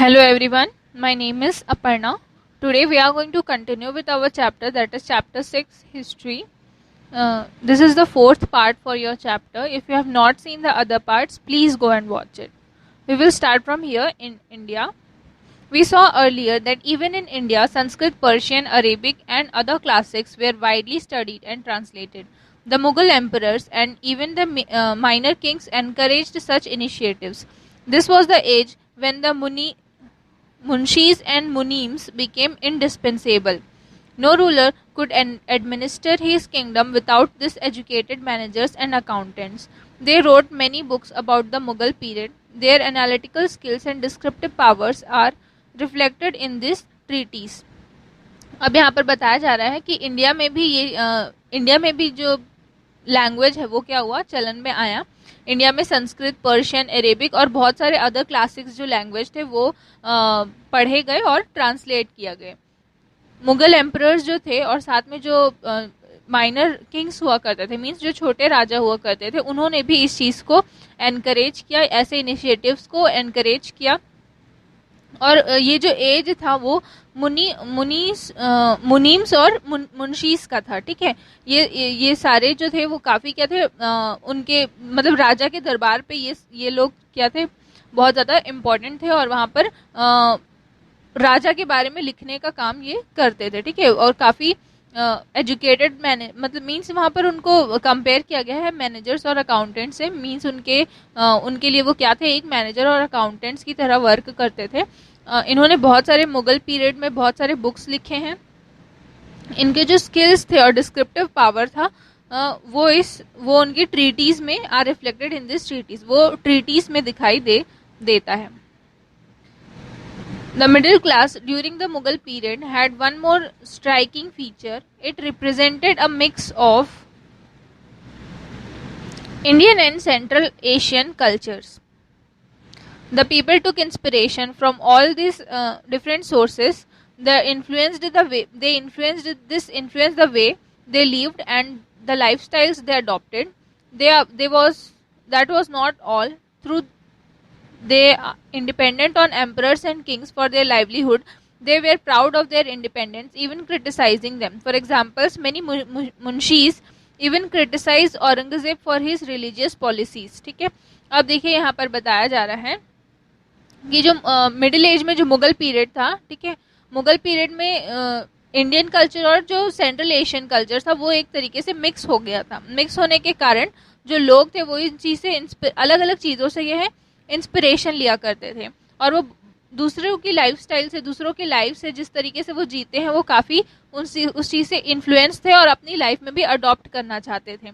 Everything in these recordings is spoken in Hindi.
Hello everyone, my name is Aparna. Today we are going to continue with our chapter, that is chapter 6 history. This is the fourth part for your chapter. If you have not seen the other parts, please go and watch it. We will start from here in India. We saw earlier that even in India, Sanskrit, Persian, Arabic and other classics were widely studied and translated. The Mughal emperors and even the minor kings encouraged such initiatives. This was the age when the Munshis and Munims became indispensable. No ruler could administer his kingdom without these educated managers and accountants. They wrote many books about the Mughal period. Their analytical skills and descriptive powers are reflected in this treatise. अब यहाँ पर बताया जा रहा है कि इंडिया में भी जो लैंग्वेज है वो क्या हुआ, चलन में आया. इंडिया में संस्कृत, पर्शियन, अरेबिक और बहुत सारे अदर क्लासिक्स जो लैंग्वेज थे वो पढ़े गए और ट्रांसलेट किया गए. मुगल एम्परर्स जो थे और साथ में जो माइनर किंग्स हुआ करते थे, मींस जो छोटे राजा हुआ करते थे, उन्होंने भी इस चीज़ को एनकरेज किया, ऐसे इनिशिएटिव्स को एनकरेज किया. और ये जो एज था वो मुनीम्स और मुंशीस का था. ठीक है, ये सारे जो थे वो काफ़ी क्या थे, उनके मतलब राजा के दरबार पे ये लोग क्या थे, बहुत ज़्यादा इम्पोर्टेंट थे और वहाँ पर राजा के बारे में लिखने का काम ये करते थे. ठीक है, और काफ़ी एजुकेटेड मतलब मीन्स वहाँ पर उनको कंपेयर किया गया है मैनेजर्स और अकाउंटेंट्स से. मीन्स उनके लिए वो क्या थे, एक मैनेजर और अकाउंटेंट्स की तरह वर्क करते थे. इन्होंने बहुत सारे मुगल पीरियड में बहुत सारे बुक्स लिखे हैं. इनके जो स्किल्स थे और डिस्क्रिप्टिव पावर था वो उनकी ट्रीटीज में are reflected in this treaties, वो ट्रीटीज में दिखाई देता है. The middle class during the Mughal period had one more striking feature. It represented a mix of Indian and Central Asian cultures. The people took inspiration from all these different sources. This influenced the way they lived and the lifestyles they adopted. That was not all. Through they are independent on emperors and kings for their livelihood. They were proud of their independence, even criticizing them. For example, many munshis even criticized Aurangzeb for his religious policies. ठीक है, अब देखिए यहाँ पर बताया जा रहा है कि जो मिडिल एज में जो मुगल पीरियड था, ठीक है, मुगल पीरियड में इंडियन कल्चर और जो सेंट्रल एशियन कल्चर था वो एक तरीके से मिक्स हो गया था. मिक्स होने के कारण जो लोग थे वो इन चीज़ से अलग अलग चीज़ों से यह है इंस्पिरेशन लिया करते थे और वो दूसरों की लाइफस्टाइल से, दूसरों की लाइफ से जिस तरीके से वो जीते हैं वो काफ़ी उस चीज़ से इन्फ्लुएंस थे और अपनी लाइफ में भी अडॉप्ट करना चाहते थे.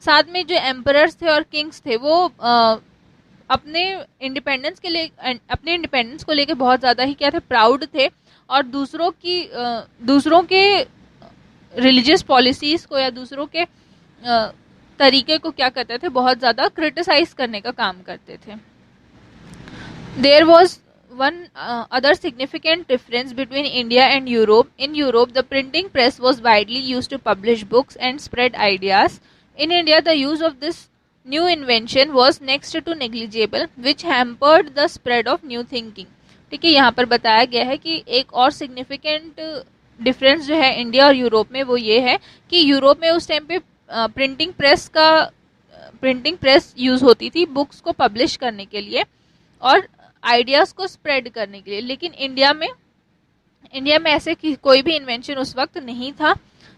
साथ में जो एम्परर्स थे और किंग्स थे वो अपने इंडिपेंडेंस को लेके बहुत ज़्यादा ही क्या थे, प्राउड थे और दूसरों के रिलीजियस पॉलिसीज़ को या दूसरों के तरीके को क्या करते थे, बहुत ज़्यादा क्रिटिसाइज करने का काम करते थे. There was one other significant difference between India and Europe. In Europe, the printing press was widely used to publish books and spread ideas. In India, the use of this new invention was next to negligible, which hampered the spread of new thinking. ठीक है, यहाँ पर बताया गया है कि एक और सिग्निफिकेंट डिफरेंस जो है इंडिया और यूरोप में वो ये है कि यूरोप में उस टाइम पे प्रिंटिंग प्रेस यूज होती थी बुक्स को पब्लिश करने के लिए और आइडियाज़ को स्प्रेड करने के लिए. लेकिन इंडिया में ऐसे कोई भी इन्वेंशन उस वक्त नहीं था,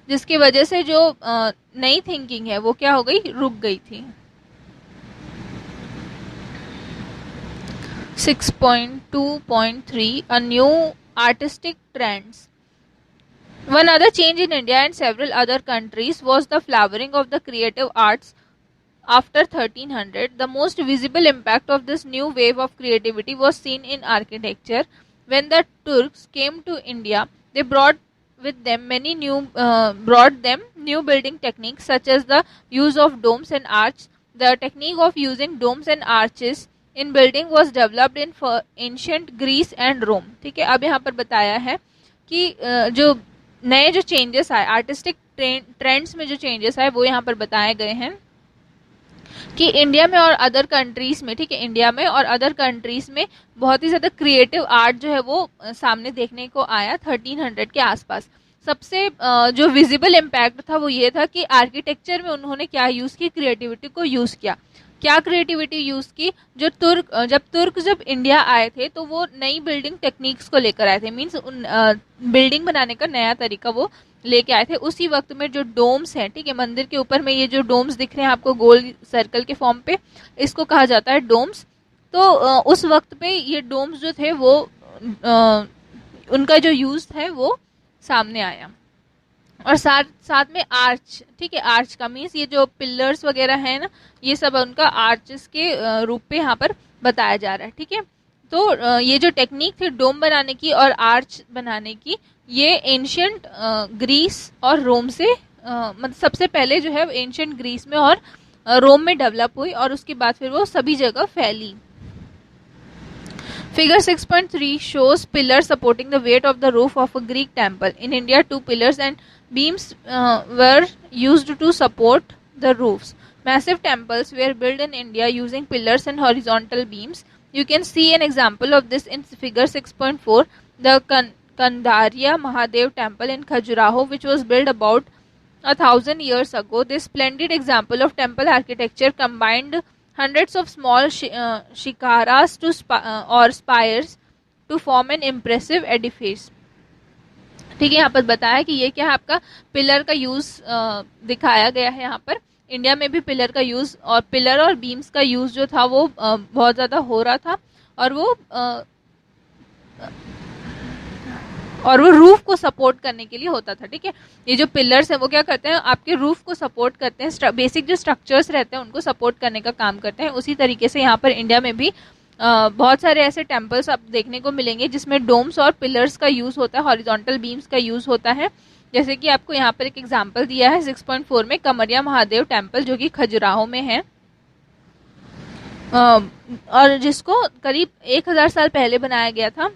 जिसकी वजह से जो नई थिंकिंग है वो क्या हो गई, रुक गई थी. 6.2.3 A new artistic trends. One other change in India and several other countries was the flowering of the creative arts after 1300. The most visible impact of this new wave of creativity was seen in architecture. When the Turks came to India, they brought them new building techniques such as the use of domes and arches. The technique of using domes and arches in building was developed in ancient Greece and Rome. ठीक है, अब यहाँ पर बताया है कि जो नए जो चेंजेस आए, आर्टिस्टिक ट्रेंड्स में जो चेंजेस आए वो यहाँ पर बताए गए हैं. कि इंडिया में और अदर कंट्रीज में, ठीक है, इंडिया में और अदर कंट्रीज में बहुत ही ज्यादा क्रिएटिव आर्ट जो है वो सामने देखने को आया 1300 के आसपास। सबसे जो विजिबल इम्पैक्ट था वो ये था कि आर्किटेक्चर में उन्होंने क्या यूज की, क्रिएटिविटी को यूज किया। क्या क्रिएटिविटी यूज की, जब तुर्क जब इंडिया आए थे तो वो नई बिल्डिंग टेक्निक्स को लेकर आए थे, मींस उन बिल्डिंग बनाने का नया तरीका वो लेके आए थे। उसी वक्त में जो डोम्स हैं, ठीक है, मंदिर के ऊपर में ये जो डोम्स दिख रहे हैं आपको गोल सर्कल के फॉर्म पे, इसको कहा जाता है डोम्स। तो उस वक्त पे ये डोम्स जो थे वो उनका जो यूज है वो सामने आया। और साथ साथ में आर्च, ठीक है, आर्च का मीन्स ये जो पिलर्स वगैरह है ना, ये सब उनका आर्चेस के रूप पे यहाँ पर बताया जा रहा है, ठीक है। तो ये जो टेक्निक थी डोम बनाने की और आर्च बनाने की, ये एंशियंट ग्रीस और रोम से मतलब सबसे पहले जो है एंशियंट ग्रीस में और रोम में डेवलप हुई और उसके बाद फिर वो सभी जगह फैली। Figure 6.3 shows pillars supporting the weight of the roof of a Greek temple. In India, 2 pillars and beams were used to support the roofs. Massive temples were built in India using pillars and horizontal beams. You can see an example of this in figure 6.4, the Kandariya Mahadev temple in Khajuraho, which was built about 1,000 years ago. This splendid example of temple architecture combined hundreds of small shikaras or spires to form an impressive edifice. ठीक है, यहाँ पर बताया कि ये क्या है, आपका पिलर का यूज दिखाया गया है। यहाँ पर इंडिया में भी पिलर का यूज और पिलर और बीम्स का यूज जो था वो बहुत ज्यादा हो रहा था और वो रूफ को सपोर्ट करने के लिए होता था, ठीक है। ये जो पिलर्स हैं वो क्या करते हैं, आपके रूफ को सपोर्ट करते हैं, बेसिक जो स्ट्रक्चर्स रहते हैं उनको सपोर्ट करने का काम करते हैं। उसी तरीके से यहाँ पर इंडिया में भी बहुत सारे ऐसे टेम्पल्स आप देखने को मिलेंगे जिसमें डोम्स और पिलर्स का यूज होता है, हॉरिजॉन्टल बीम्स का यूज होता है। जैसे कि आपको यहाँ पर एक एग्जाम्पल दिया है 6.4 में, कमरिया महादेव टेम्पल जो कि खजुराहो में है और जिसको करीब 1000 साल पहले बनाया गया था।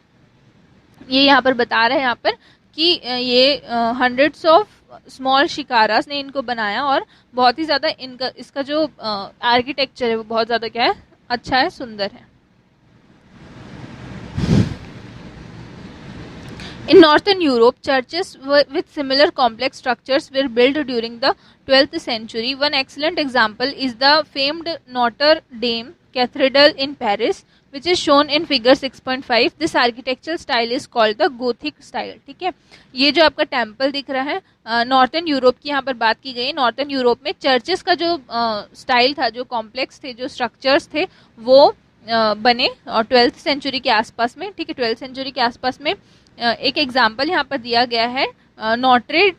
ये यहाँ पर बता रहे हैं यहाँ पर कि ये हंड्रेड्स ऑफ स्मॉल शिकारास ने इनको बनाया और बहुत ही ज्यादा इसका जो आर्किटेक्चर है वो बहुत ज्यादा क्या है, अच्छा है, सुंदर है। In northern Europe, churches with similar complex structures were built during the 12th century. One excellent example is the famed Notre Dame Cathedral in Paris, which is shown in figure 6.5. This architectural style is called the Gothic style. ठीक है, ये जो आपका टेम्पल दिख रहा है नॉर्थन यूरोप की यहाँ पर बात की गई। नॉर्थन यूरोप में चर्चेस का जो स्टाइल था, जो कॉम्प्लेक्स थे, जो स्ट्रक्चर्स थे वो बने और 12th सेंचुरी के आसपास में, ठीक है, 12th सेंचुरी के आसपास में। एक एग्जाम्पल यहाँ पर दिया गया है नॉट्रे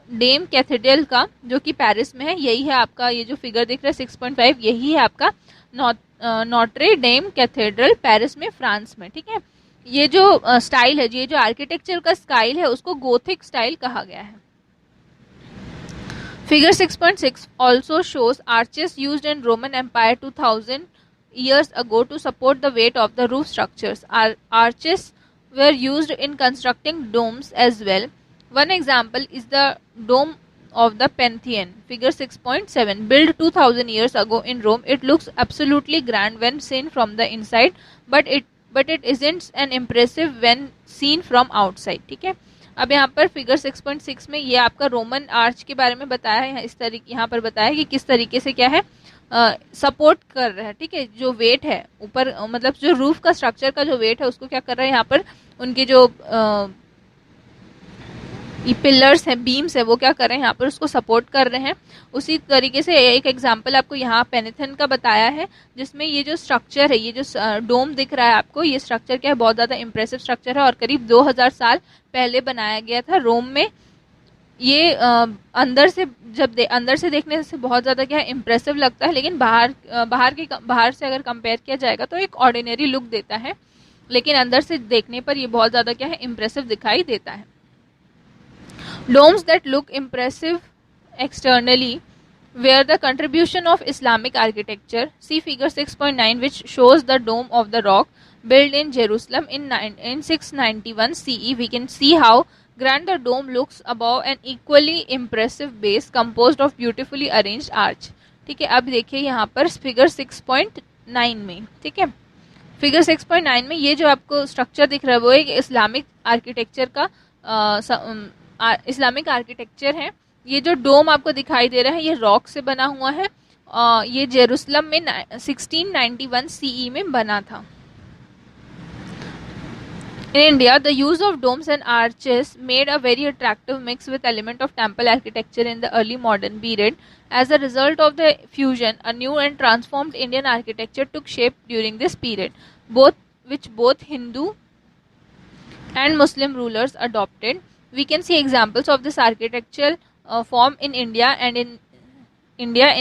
डेम कैथेड्रल का, जो कि पेरिस में है। यही है आपका ये जो फिगर दिख रहा है 6.5, यही है आपका नॉट्रे डेम कैथेड्रल पेरिस में, फ्रांस में, ठीक है। ये जो स्टाइल है, ये जो आर्किटेक्चर का स्टाइल है उसको गोथिक स्टाइल कहा गया है। Figure 6.6 also shows arches used in Roman Empire 2000 years ago to support the weight of the roof structures. Arches were used in constructing domes as well. One example is the dome of the Pantheon, figure 6.7, built 2000 years ago in Rome. It looks absolutely grand when seen from the inside, but it isn't an impressive when seen from outside. ठीक है, अब यहाँ पर फिगर 6.6 में ये आपका रोमन आर्च के बारे में बताया है, इस तरीके यहाँ पर बताया है कि किस तरीके से क्या है सपोर्ट कर रहा है, ठीक है। जो वेट है ऊपर, मतलब जो रूफ का स्ट्रक्चर का जो वेट है उसको क्या कर रहा है, यहाँ पर उनके जो ये पिलर्स हैं, बीम्स है, वो क्या कर रहे हैं, यहाँ पर उसको सपोर्ट कर रहे हैं। उसी तरीके से एक एग्जांपल आपको यहाँ पेनेथन का बताया है, जिसमें ये जो स्ट्रक्चर है, ये जो डोम दिख रहा है आपको, ये स्ट्रक्चर क्या है, बहुत ज्यादा इंप्रेसिव स्ट्रक्चर है और करीब 2000 साल पहले बनाया गया था रोम में। ये अंदर से देखने से बहुत ज्यादा क्या है, इंप्रेसिव लगता है, लेकिन बाहर से अगर कंपेयर किया जाएगा तो एक ऑर्डिनरी लुक देता है, लेकिन अंदर से देखने पर ये बहुत ज्यादा क्या है, इंप्रेसिव दिखाई देता है। Domes that look impressive externally were the contribution of Islamic architecture. See figure 6.9, which shows the Dome of the Rock built in Jerusalem in 691 CE. We can see how grand the dome looks above an equally impressive base composed of beautifully arranged arch. ठीक है, अब देखिए यहाँ पर फिगर 6.9 में, ठीक है, फिगर 6.9 में ये जो आपको स्ट्रक्चर दिख रहा है वो एक इस्लामिक आर्किटेक्चर का इस्लामिक आर्किटेक्चर है। ये जो डोम आपको दिखाई दे रहा है ये रॉक से बना हुआ है। ये जेरूसलम में 1691 सीई में बना था। In India, the use of domes and arches made a very attractive mix with element of temple architecture in the early modern period. As a result of the fusion, a new and transformed Indian architecture took shape during this period, which both Hindu and Muslim rulers adopted. We can see examples of this architectural form in India in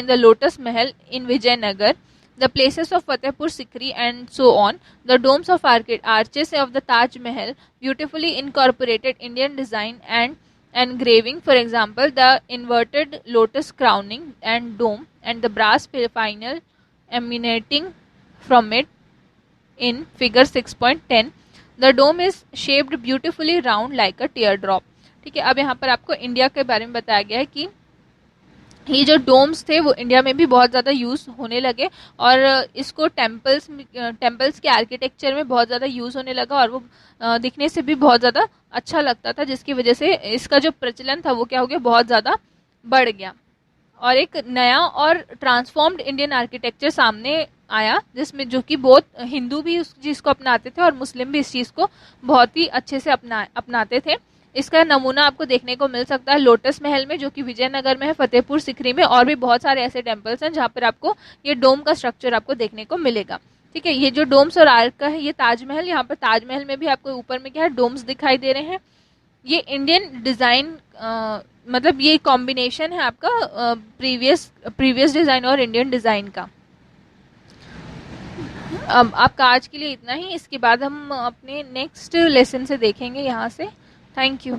the Lotus Mahal in Vijayanagar, the places of Fatehpur Sikri and so on. The domes of arches of the Taj Mahal beautifully incorporated Indian design and engraving. For example, the inverted lotus crowning and dome and the brass final emanating from it in figure 6.10. The dome is shaped beautifully round like a teardrop. ठीक है, अब यहाँ पर आपको इंडिया के बारे में बताया गया है कि ये जो डोम्स थे वो इंडिया में भी बहुत ज़्यादा यूज़ होने लगे और इसको टेम्पल्स के आर्किटेक्चर में बहुत ज़्यादा यूज़ होने लगा और वो दिखने से भी बहुत ज़्यादा अच्छा लगता था, जिसकी वजह से इसका जो प्रचलन था वो क्या हो गया, बहुत ज़्यादा बढ़ गया और एक नया और ट्रांसफॉर्म्ड इंडियन आर्किटेक्चर सामने आया, जिसमें जो कि बहुत हिंदू भी उस चीज़ को अपनाते थे और मुस्लिम भी इस चीज़ को बहुत ही अच्छे से अपनाते थे। इसका नमूना आपको देखने को मिल सकता है लोटस महल में, जो कि विजयनगर में है, फतेहपुर सिकरी में, और भी बहुत सारे ऐसे टेम्पल्स हैं जहाँ पर आपको ये डोम का स्ट्रक्चर आपको देखने को मिलेगा। ठीक है, ये जो डोम्स और आर्क का है ये ताजमहल, यहाँ पर ताजमहल में भी आपको ऊपर में क्या है, डोम्स दिखाई दे रहे हैं। ये इंडियन डिज़ाइन मतलब ये कॉम्बिनेशन है आपका प्रीवियस डिज़ाइन और इंडियन डिज़ाइन का। आपका आज के लिए इतना ही, इसके बाद हम अपने नेक्स्ट लेसन से देखेंगे यहाँ से। Thank you.